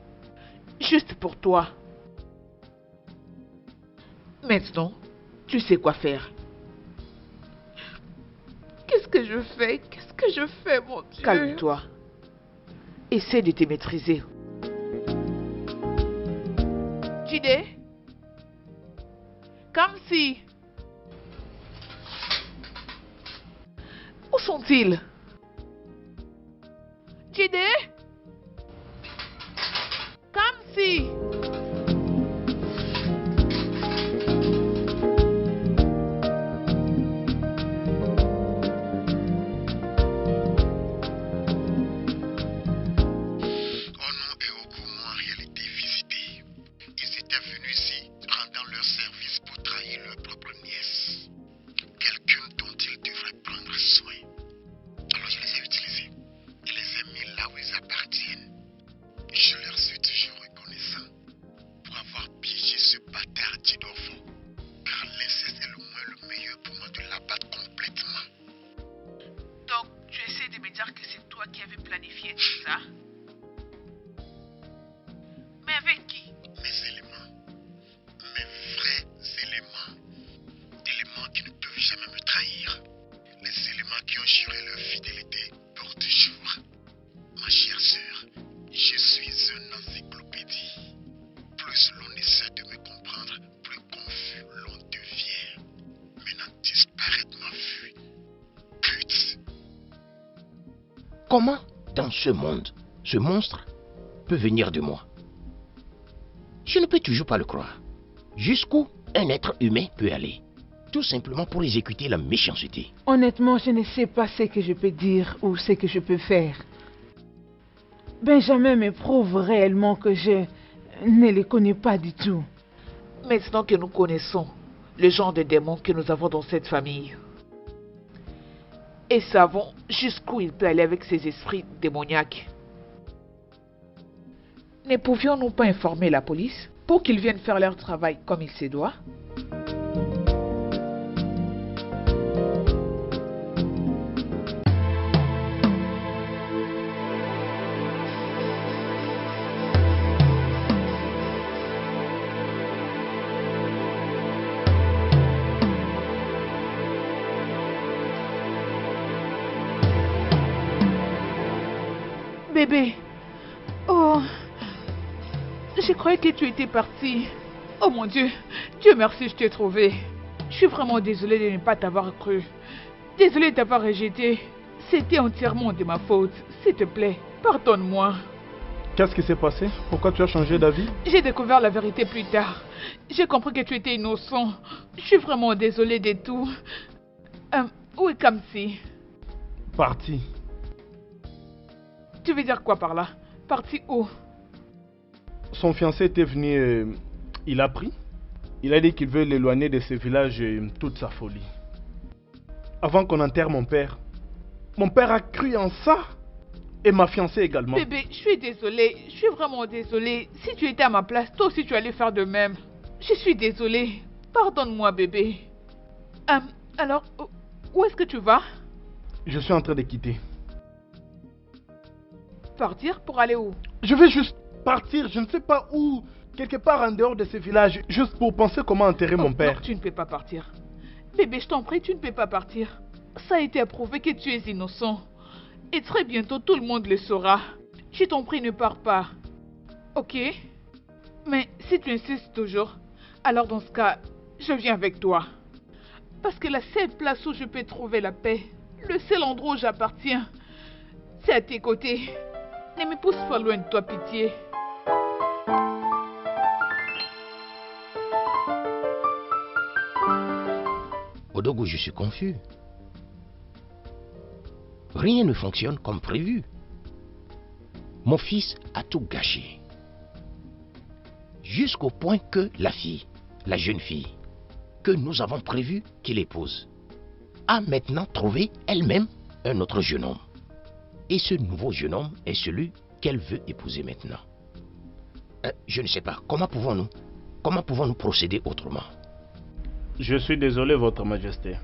Juste pour toi. Maintenant, tu sais quoi faire. Qu'est-ce que je fais? Qu'est-ce que je fais, mon Dieu? Calme-toi. Essaie de te maîtriser. Jide? Kamsi? Où sont-ils? Jide? Kamsi? Comment, dans ce monde, ce monstre peut venir de moi? Je ne peux toujours pas le croire. Jusqu'où un être humain peut aller? Tout simplement pour exécuter la méchanceté. Honnêtement, je ne sais pas ce que je peux dire ou ce que je peux faire. Benjamin me prouve réellement que je ne le connais pas du tout. Maintenant que nous connaissons le genre de démons que nous avons dans cette famille, et savons jusqu'où il peut aller avec ses esprits démoniaques, ne pouvions-nous pas informer la police pour qu'ils viennent faire leur travail comme il se doit? Bébé, oh, je croyais que tu étais parti. Oh mon Dieu, Dieu merci, je t'ai trouvé. Je suis vraiment désolée de ne pas t'avoir cru. Désolée de t'avoir rejeté. C'était entièrement de ma faute. S'il te plaît, pardonne-moi. Qu'est-ce qui s'est passé? Pourquoi tu as changé d'avis? J'ai découvert la vérité plus tard. J'ai compris que tu étais innocent. Je suis vraiment désolée de tout. Où est Kamsi? Parti. Tu veux dire quoi par là? Parti où? Son fiancé était venu, il a pris. Il a dit qu'il veut l'éloigner de ce village toute sa folie. Avant qu'on enterre mon père a cru en ça. Et ma fiancée également. Bébé, je suis désolée. Je suis vraiment désolée. Si tu étais à ma place, toi aussi tu allais faire de même. Je suis désolée. Pardonne-moi, bébé. Alors, où est-ce que tu vas? Je suis en train de quitter. Partir pour aller où? Je vais juste partir, je ne sais pas où, quelque part en dehors de ce village, juste pour penser comment enterrer mon père. Non, tu ne peux pas partir. Bébé, je t'en prie, tu ne peux pas partir. Ça a été prouvé que tu es innocent. Et très bientôt, tout le monde le saura. Je t'en prie, ne pars pas. Ok? Mais si tu insistes toujours, alors dans ce cas, je viens avec toi. Parce que la seule place où je peux trouver la paix, le seul endroit où j'appartiens, c'est à tes côtés. Ne me pousse pas loin de toi, pitié. Odogo, je suis confus. Rien ne fonctionne comme prévu. Mon fils a tout gâché. Jusqu'au point que la fille, la jeune fille, que nous avons prévu qu'il épouse, a maintenant trouvé elle-même un autre jeune homme. Et ce nouveau jeune homme est celui qu'elle veut épouser maintenant. Je ne sais pas, comment pouvons-nous procéder autrement? Je suis désolé, Votre Majesté.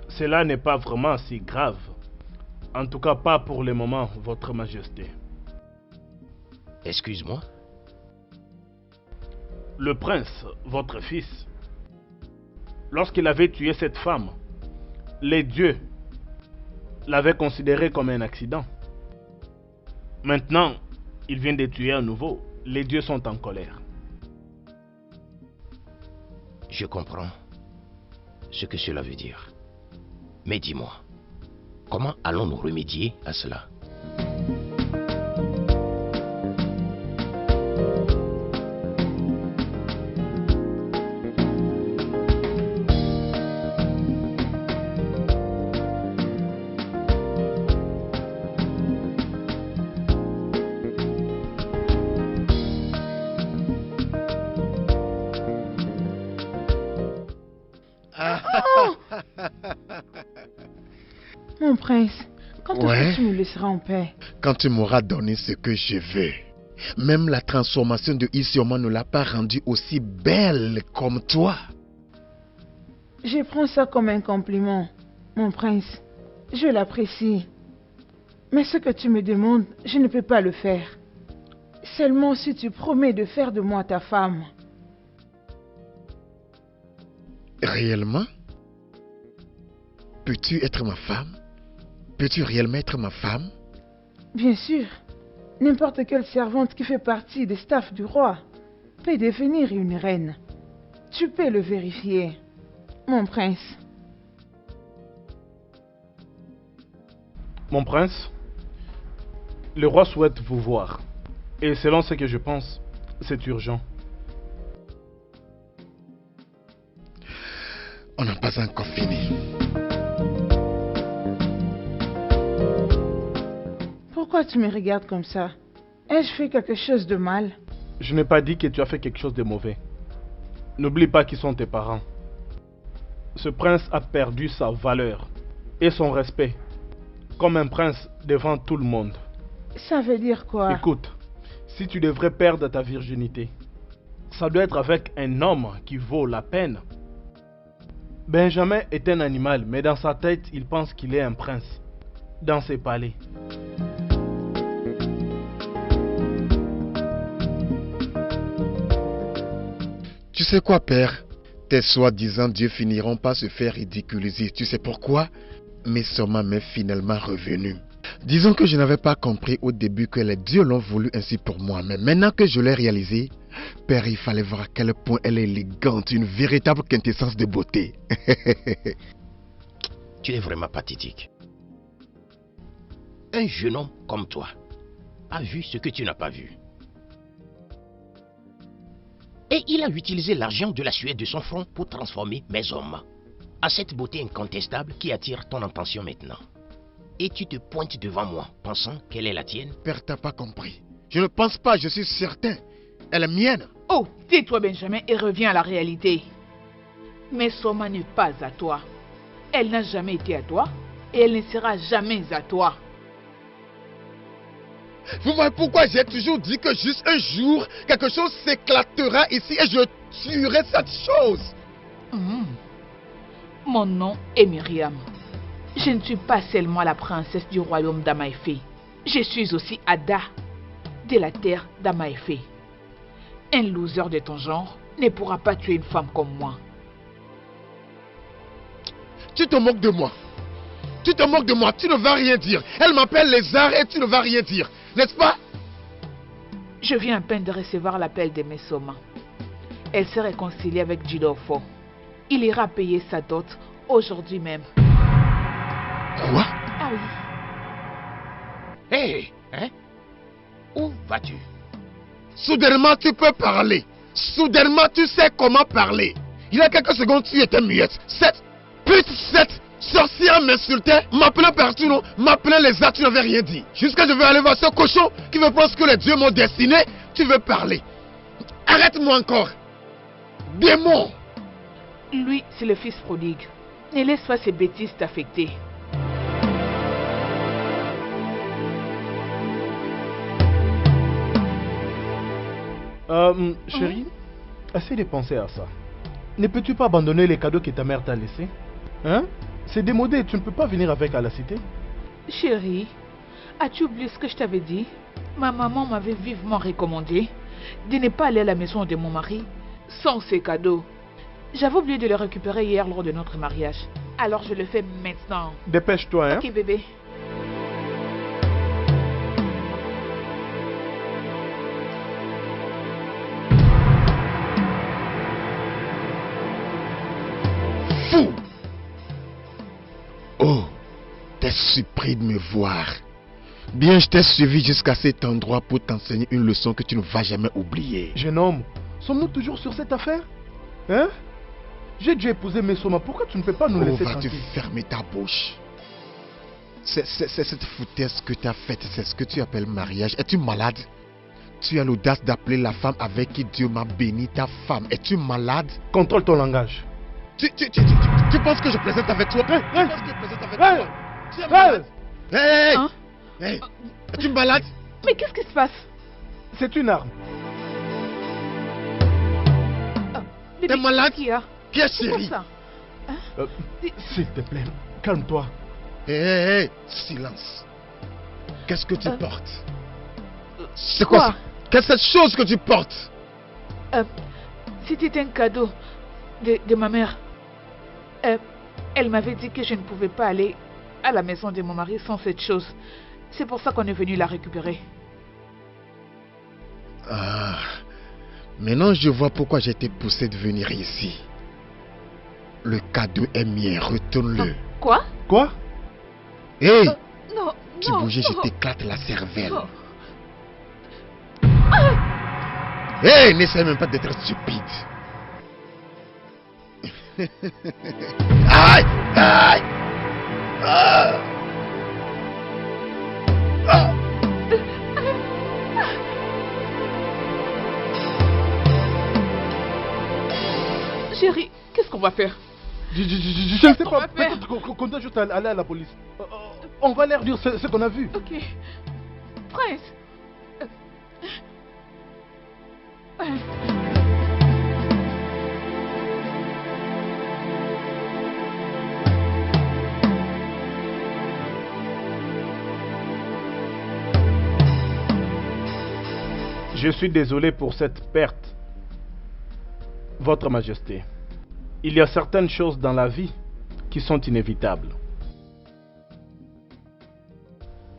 Cela n'est pas vraiment si grave. En tout cas, pas pour le moment, Votre Majesté. Excuse-moi. Le prince, votre fils, lorsqu'il avait tué cette femme, les dieux l'avaient considéré comme un accident. Maintenant, il vient de tuer à nouveau. Les dieux sont en colère. Je comprends ce que cela veut dire. Mais dis-moi, comment allons-nous remédier à cela? Mon prince, quand est-ce que tu me laisseras en paix? Quand tu m'auras donné ce que je veux. Même la transformation de Isioma ne l'a pas rendue aussi belle comme toi. Je prends ça comme un compliment, mon prince. Je l'apprécie. Mais ce que tu me demandes, je ne peux pas le faire. Seulement si tu promets de faire de moi ta femme. Réellement? Peux-tu être ma femme? Peux-tu réellement être ma femme? Bien sûr. N'importe quelle servante qui fait partie des staffs du roi peut devenir une reine. Tu peux le vérifier, mon prince. Mon prince, le roi souhaite vous voir. Et selon ce que je pense, c'est urgent. On n'a pas encore fini. Pourquoi tu me regardes comme ça? Ai-je fait quelque chose de mal? Je n'ai pas dit que tu as fait quelque chose de mauvais. N'oublie pas qui sont tes parents. Ce prince a perdu sa valeur et son respect comme un prince devant tout le monde. Ça veut dire quoi? Écoute, si tu devrais perdre ta virginité, ça doit être avec un homme qui vaut la peine. Benjamin est un animal, mais dans sa tête, il pense qu'il est un prince. Dans ses palais. Tu sais quoi, père? Tes soi-disant dieux finiront par se faire ridiculiser. Tu sais pourquoi? Mais Soma m'est finalement revenu. Disons que je n'avais pas compris au début que les dieux l'ont voulu ainsi pour moi. Mais maintenant que je l'ai réalisé, père, il fallait voir à quel point elle est élégante, une véritable quintessence de beauté. Tu es vraiment pathétique. Un jeune homme comme toi a vu ce que tu n'as pas vu. Et il a utilisé l'argent de la sueur de son front pour transformer mes hommes à cette beauté incontestable qui attire ton attention maintenant. Et tu te pointes devant moi, pensant qu'elle est la tienne? Père, t'as pas compris. Je ne pense pas, je suis certain. Elle est mienne. Oh, tais-toi Benjamin et reviens à la réalité. Mais Soma n'est pas à toi. Elle n'a jamais été à toi et elle ne sera jamais à toi. Vous voyez pourquoi j'ai toujours dit que juste un jour, quelque chose s'éclatera ici et je tuerai cette chose. Mon nom est Myriam. Je ne suis pas seulement la princesse du royaume d'Amaïfé. Je suis aussi Ada, de la terre d'Amaïfé. Un loser de ton genre ne pourra pas tuer une femme comme moi. Tu te moques de moi. Tu te moques de moi, tu ne vas rien dire. Elle m'appelle Lézard et tu ne vas rien dire. N'est-ce pas? Je viens à peine de recevoir l'appel de Mesoma. Elle s'est réconciliée avec Jidofo. Il ira payer sa dot aujourd'hui même. Quoi? Ah oui. Hé, hein? Où vas-tu? Soudainement, tu peux parler. Soudainement, tu sais comment parler. Il y a quelques secondes, tu étais muette. Cette sorcière m'insultait, m'appelait partout, non? M'appelait les arts, tu n'avais rien dit. Jusqu'à je vais aller voir ce cochon qui me pense que les dieux m'ont destiné. Tu veux parler. Arrête-moi encore. Démon. Lui, c'est le fils prodigue. Ne laisse pas ces bêtises t'affecter. Chérie, essaie de penser à ça. Ne peux-tu pas abandonner les cadeaux que ta mère t'a laissés? Hein? C'est démodé, tu ne peux pas venir avec à la cité. Chérie, as-tu oublié ce que je t'avais dit? Ma maman m'avait vivement recommandé de ne pas aller à la maison de mon mari sans ces cadeaux. J'avais oublié de les récupérer hier lors de notre mariage. Alors je le fais maintenant. Dépêche-toi, hein. Ok, bébé. Fou! Oh, t'es surpris de me voir. Bien, je t'ai suivi jusqu'à cet endroit pour t'enseigner une leçon que tu ne vas jamais oublier. Jeune homme, sommes-nous toujours sur cette affaire? Hein? J'ai dû épouser Mesoma. Pourquoi tu ne peux pas nous laisser vas-tu tranquille? fermer ta bouche? C'est cette foutaise que tu as faite, c'est ce que tu appelles mariage. Es-tu malade? Tu as l'audace d'appeler la femme avec qui Dieu m'a béni ta femme. Es-tu malade? Contrôle ton langage. Tu penses que je plaisante avec toi? Tu penses que je plaisante avec toi? Tu es malade? Hey! Hein? Hey! Es-tu malade? Mais qu'est-ce qui se passe? C'est une arme. Bébé, T'es malade? Qui a? Qui est C'est quoi chérie? ça? S'il te plaît, calme-toi. Hey, silence. Qu'est-ce que tu portes? C'est quoi ça? Qu'est-ce que cette chose que tu portes? C'était un cadeau de ma mère. Elle m'avait dit que je ne pouvais pas aller à la maison de mon mari sans cette chose. C'est pour ça qu'on est venu la récupérer. Ah, maintenant je vois pourquoi j'ai été poussé de venir ici. Le cadeau est mien, retourne-le. Quoi? Quoi? Hey! Non, Tu non, bougeais, je non. t'éclate la cervelle. Oh. Hey, n'essaie même pas d'être stupide. Aïe! Aïe! Ah! Ah! Chérie, qu'est-ce qu'on va faire? Je ne sais qu'on pas. va faire? Peut-être qu'on doit juste aller à la police. On va leur dire ce qu'on a vu. Ok. Prince. Je suis désolé pour cette perte, Votre Majesté. Il y a certaines choses dans la vie qui sont inévitables.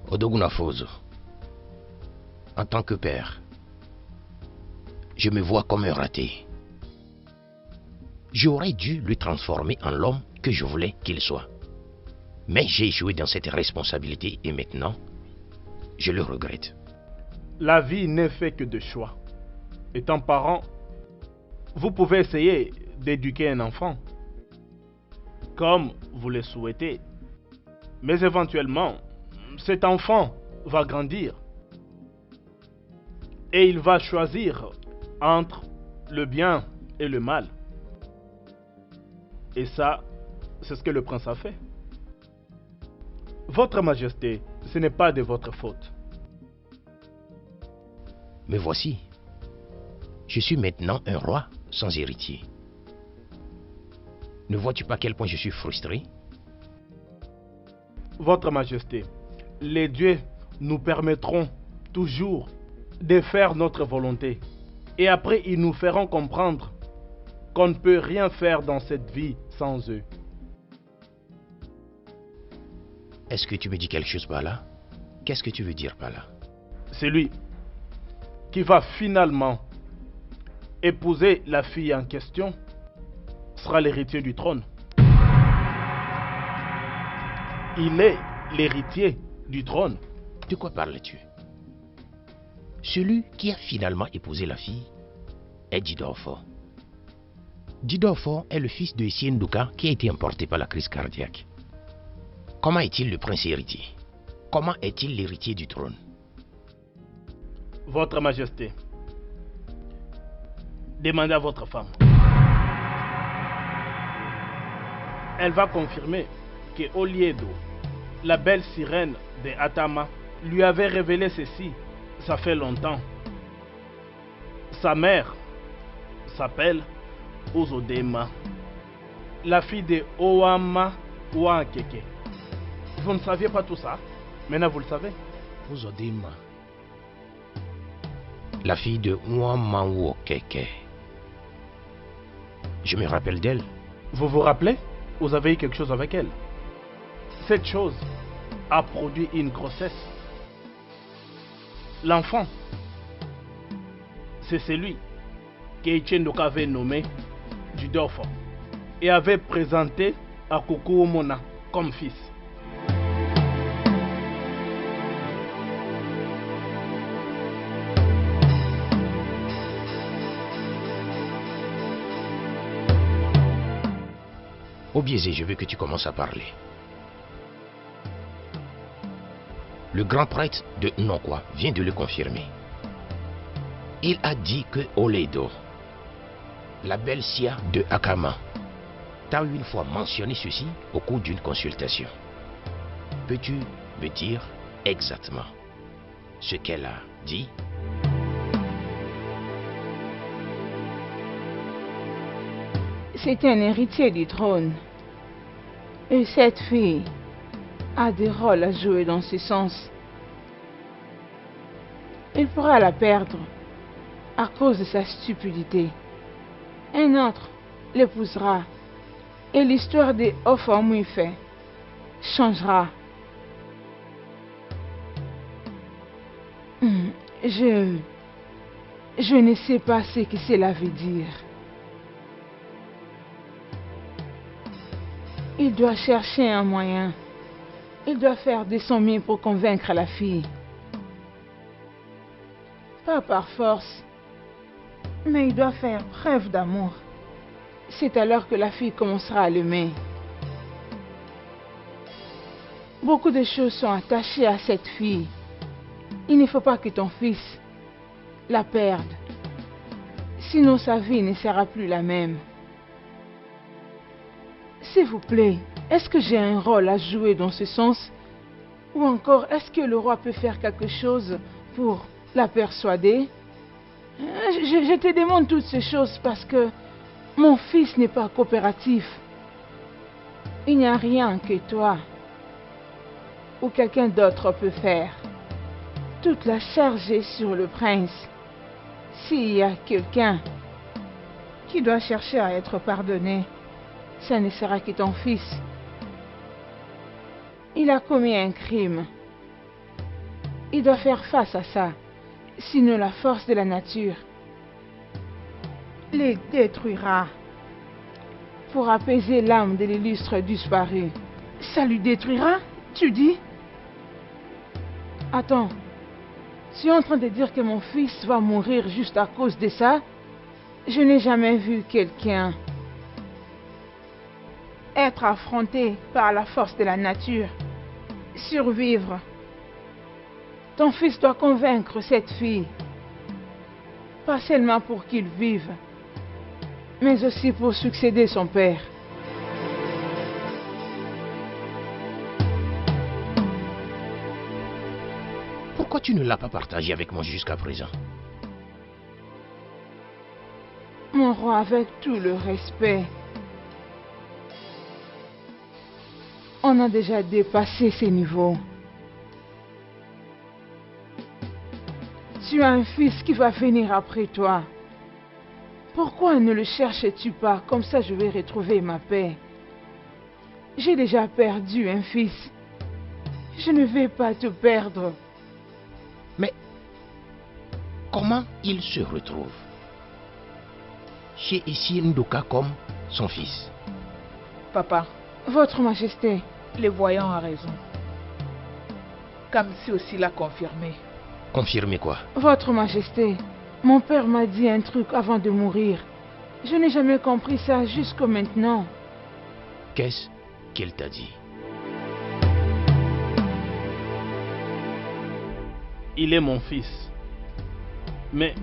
Odogunafozo, en tant que père, je me vois comme un raté. J'aurais dû le transformer en l'homme que je voulais qu'il soit. Mais j'ai échoué dans cette responsabilité et maintenant, je le regrette. La vie n'est faite que de choix. Étant parent, vous pouvez essayer d'éduquer un enfant comme vous le souhaitez. Mais éventuellement, cet enfant va grandir et il va choisir entre le bien et le mal. Et ça, c'est ce que le prince a fait. Votre Majesté, ce n'est pas de votre faute. Me voici. Je suis maintenant un roi sans héritier. Ne vois-tu pas à quel point je suis frustré? Votre Majesté, les dieux nous permettront toujours de faire notre volonté. Et après, ils nous feront comprendre qu'on ne peut rien faire dans cette vie sans eux. Est-ce que tu me dis quelque chose par là? Qu'est-ce que tu veux dire par là? Celui qui va finalement épouser la fille en question sera l'héritier du trône. Il est l'héritier du trône. De quoi parles-tu? Celui qui a finalement épousé la fille est Didorfo. Didorfo est le fils de Isienduka qui a été emporté par la crise cardiaque. Comment est-il le prince héritier? Comment est-il l'héritier du trône? Votre Majesté, demandez à votre femme. Elle va confirmer que Oliedo, la belle sirène de Atama, lui avait révélé ceci. Ça fait longtemps. Sa mère s'appelle Ozodema, la fille de Oama Ouankeke. Vous ne saviez pas tout ça? Maintenant vous le savez. Ozodema, la fille de Ouamawokeke. Je me rappelle d'elle. Vous vous rappelez? Vous avez eu quelque chose avec elle. Cette chose a produit une grossesse. L'enfant, c'est celui qu'Etienne Ndoka avait nommé Judolphe et avait présenté à Koko Omona comme fils. Obiezé, je veux que tu commences à parler. Le grand prêtre de Nnokwa vient de le confirmer. Il a dit que Oledo, la belle Sia de Akama, t'a une fois mentionné ceci au cours d'une consultation. Peux-tu me dire exactement ce qu'elle a dit? C'est un héritier du trône. Et cette fille a des rôles à jouer dans ce sens. Il pourra la perdre à cause de sa stupidité. Un autre l'épousera et l'histoire des Ofamuife changera. Je ne sais pas ce que cela veut dire. Il doit chercher un moyen. Il doit faire de son mieux pour convaincre la fille. Pas par force, mais il doit faire preuve d'amour. C'est alors que la fille commencera à l'aimer. Beaucoup de choses sont attachées à cette fille. Il ne faut pas que ton fils la perde. Sinon sa vie ne sera plus la même. S'il vous plaît, est-ce que j'ai un rôle à jouer dans ce sens? Ou encore, est-ce que le roi peut faire quelque chose pour la persuader? Je te demande toutes ces choses parce que mon fils n'est pas coopératif. Il n'y a rien que toi ou quelqu'un d'autre peut faire. Toute la charge est sur le prince. S'il y a quelqu'un qui doit chercher à être pardonné, ça ne sera que ton fils. Il a commis un crime. Il doit faire face à ça. Sinon la force de la nature les détruira. Pour apaiser l'âme de l'illustre disparu. Ça lui détruira, tu dis? Attends. Tu es en train de dire que mon fils va mourir juste à cause de ça? Je n'ai jamais vu quelqu'un être affronté par la force de la nature, survivre. Ton fils doit convaincre cette fille, pas seulement pour qu'il vive, mais aussi pour succéder son père. Pourquoi tu ne l'as pas partagé avec moi jusqu'à présent? Mon roi, avec tout le respect, on a déjà dépassé ces niveaux. Tu as un fils qui va venir après toi. Pourquoi ne le cherches-tu pas? Comme ça, je vais retrouver ma paix. J'ai déjà perdu un fils. Je ne vais pas te perdre. Mais comment il se retrouve chez Etienne Ndoka comme son fils? Papa, Votre Majesté, les voyants ont raison. Kamsi aussi l'a confirmé. Confirmer quoi? Votre Majesté, mon père m'a dit un truc avant de mourir. Je n'ai jamais compris ça jusqu'au maintenant. Qu'est-ce qu'il t'a dit? Il est mon fils. Mais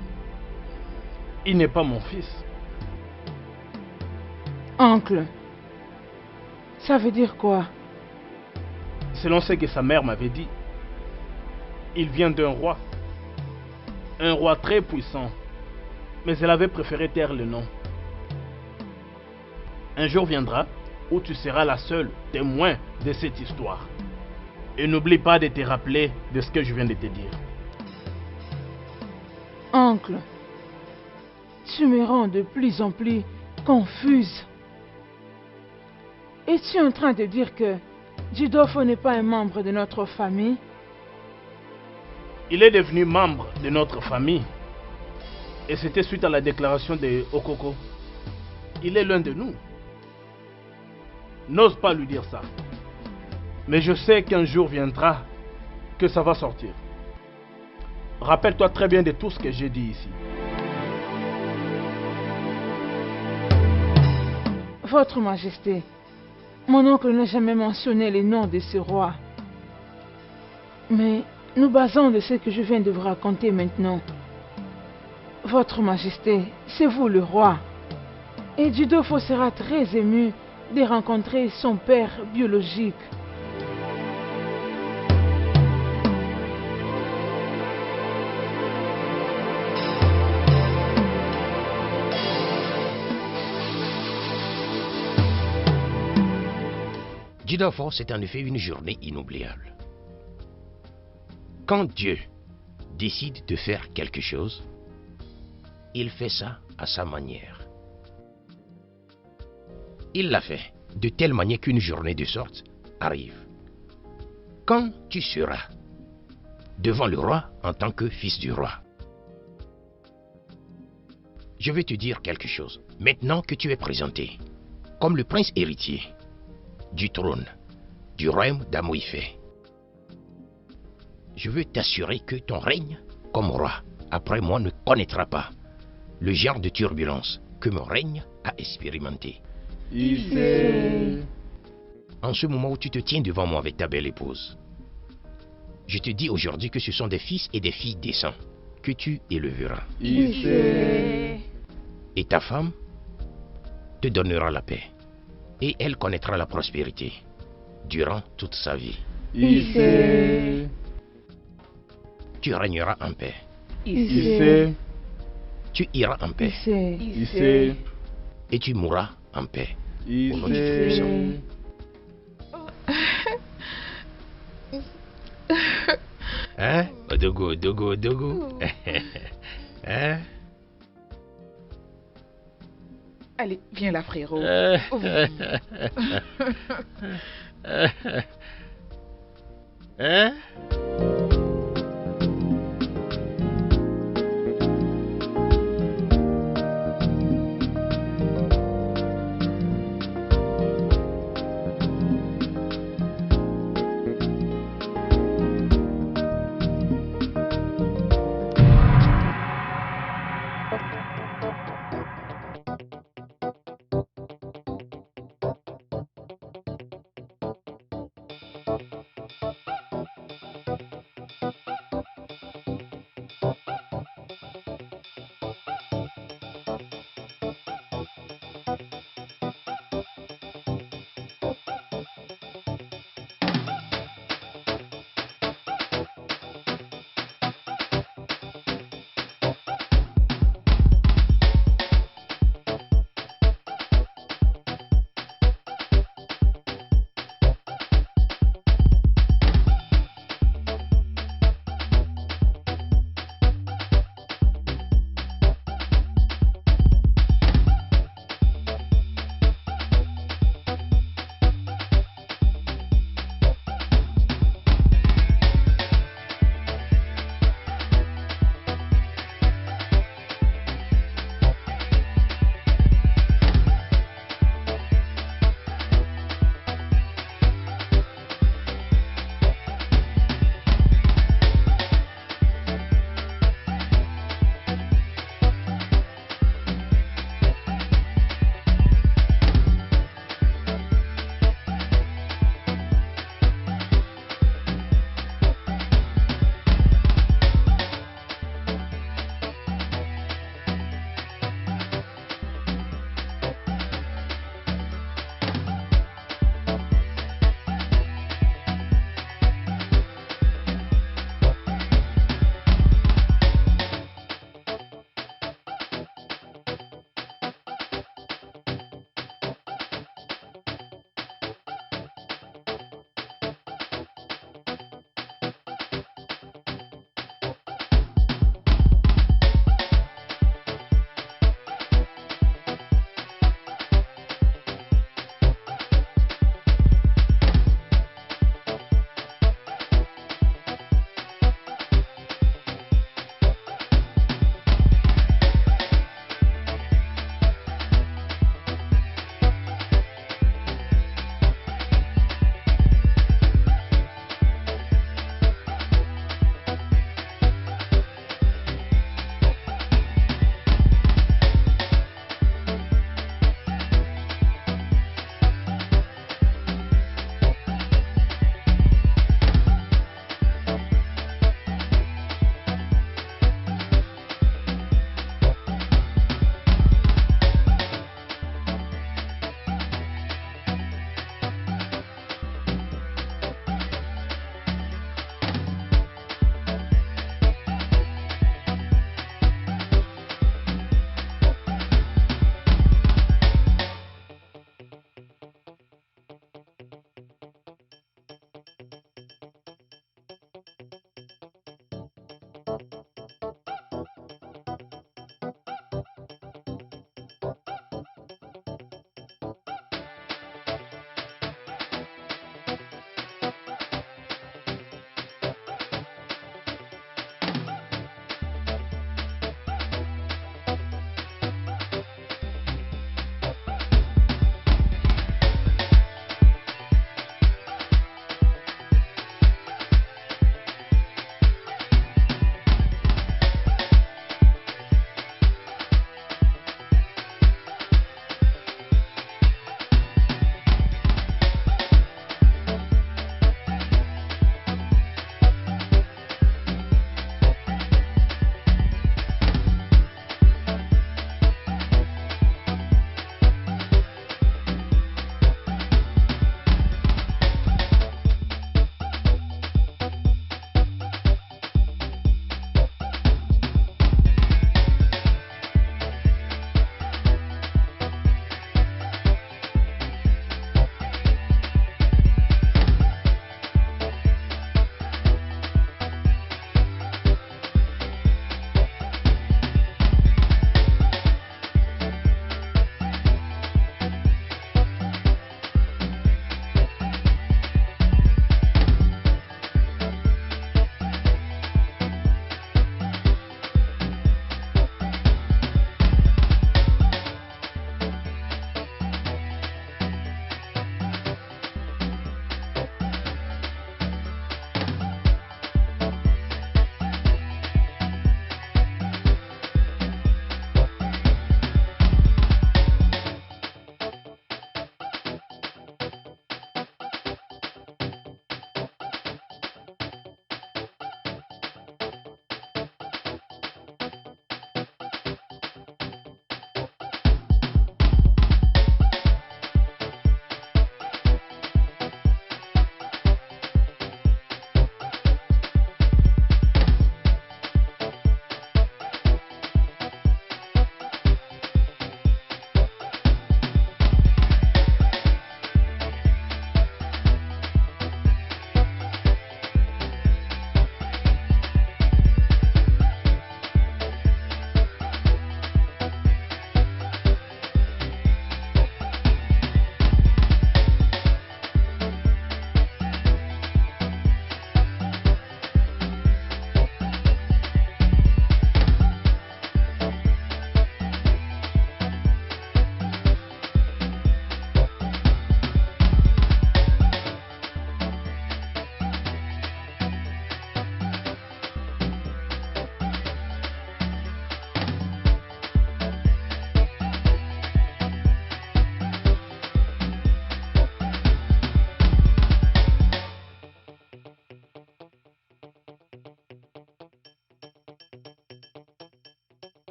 il n'est pas mon fils. Oncle, ça veut dire quoi? Selon ce que sa mère m'avait dit, il vient d'un roi. Un roi très puissant. Mais elle avait préféré taire le nom. Un jour viendra où tu seras la seule témoin de cette histoire. Et n'oublie pas de te rappeler de ce que je viens de te dire. Oncle, tu me rends de plus en plus confuse. Es-tu en train de dire que Jidofo n'est pas un membre de notre famille? Il est devenu membre de notre famille. Et c'était suite à la déclaration de Okoko. Il est l'un de nous. N'ose pas lui dire ça. Mais je sais qu'un jour viendra que ça va sortir. Rappelle-toi très bien de tout ce que j'ai dit ici. Votre Majesté, mon oncle n'a jamais mentionné les noms de ce roi. Mais nous basons de ce que je viens de vous raconter maintenant. Votre Majesté, c'est vous le roi. Et Jidofo sera très ému de rencontrer son père biologique. Jidofo, c'est en effet une journée inoubliable. Quand Dieu décide de faire quelque chose, il fait ça à sa manière. Il l'a fait de telle manière qu'une journée de sorte arrive. Quand tu seras devant le roi en tant que fils du roi, je vais te dire quelque chose. Maintenant que tu es présenté comme le prince héritier du trône du royaume d'Amoïfé, je veux t'assurer que ton règne comme roi après moi ne connaîtra pas le genre de turbulence que mon règne a expérimenté. En ce moment où tu te tiens devant moi avec ta belle épouse, je te dis aujourd'hui que ce sont des fils et des filles décents que tu élèveras. Et ta femme te donnera la paix et elle connaîtra la prospérité durant toute sa vie. Tu régneras en paix. Tu iras en paix. Et tu mourras en paix. Au nom du Tout-Puissant. Hein? Odogo, Odogo, Odogo. Hein? Allez, viens là, frérot. Hein?